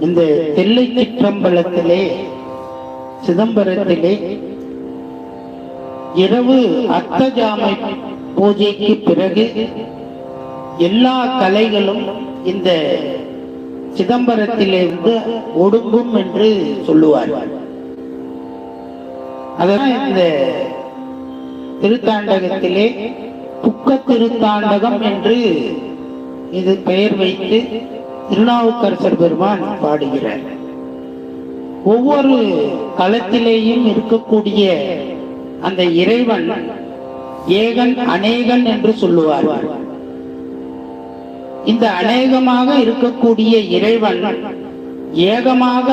இந்த தில்லை சிற்றம்பலத்திலே சிதம்பரத்திலே இரவு அர்த்தஜாம பூஜைக்கு பிறகு எல்லா கலைகளும் இந்த சிதம்பரத்திலிருந்து ஒடுங்கும் என்று சொல்லுவார்கள். அதனால் இந்த திருத்தாண்டகத்திலே புக்க திருத்தாண்டகம் என்று இது பெயர் வைத்து திருநாவுக்கரசர் பெருமான் பாடுகிறார். ஒவ்வொரு களத்திலேயும் இருக்கக்கூடிய அந்த இறைவன் ஏகன் அநேகன் என்று சொல்லுவார்கள். இந்த அநேகமாக இருக்கக்கூடிய இறைவன் ஏகமாக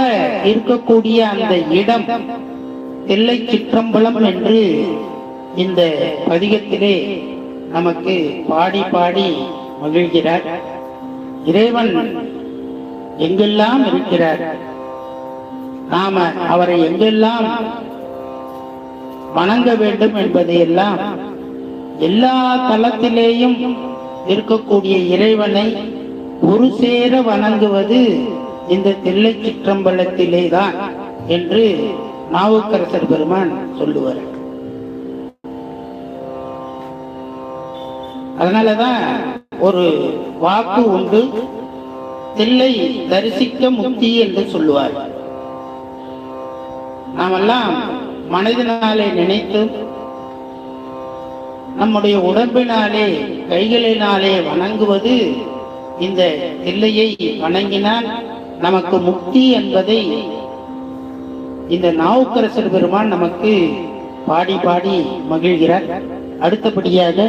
இருக்கக்கூடிய அந்த இடம் தில்லை சிற்றம்பலம் என்று இந்த பதிகத்திலே நமக்கு பாடி பாடி மகிழ்கிறார். இறைவன் எங்கெல்லாம் இருக்கிறார், நாம அவரை எங்கெல்லாம் வணங்க வேண்டும் என்பதையெல்லாம் எல்லா தளத்திலேயும் இருக்கக்கூடிய இறைவனை ஒரு சேர வணங்குவது இந்த தில்லை சிற்றம்பலத்திலே தான் என்று நாவுக்கரசர் பெருமான் சொல்லுவார். அதனாலதான் ஒரு வாக்கு உண்டு, தில்லை தரிசிக்க முக்தி என்று சொல்லுவார். நாமெல்லாம் மனதினாலே நினைத்து நம்முடைய உடம்பினாலே கைகளினாலே வணங்குவது இந்த தில்லையை வணங்கினால் நமக்கு முக்தி என்பதை இந்த நாவுக்கரசர் பெருமான் நமக்கு பாடி பாடி மகிழ்கிறார். அடுத்தபடியாக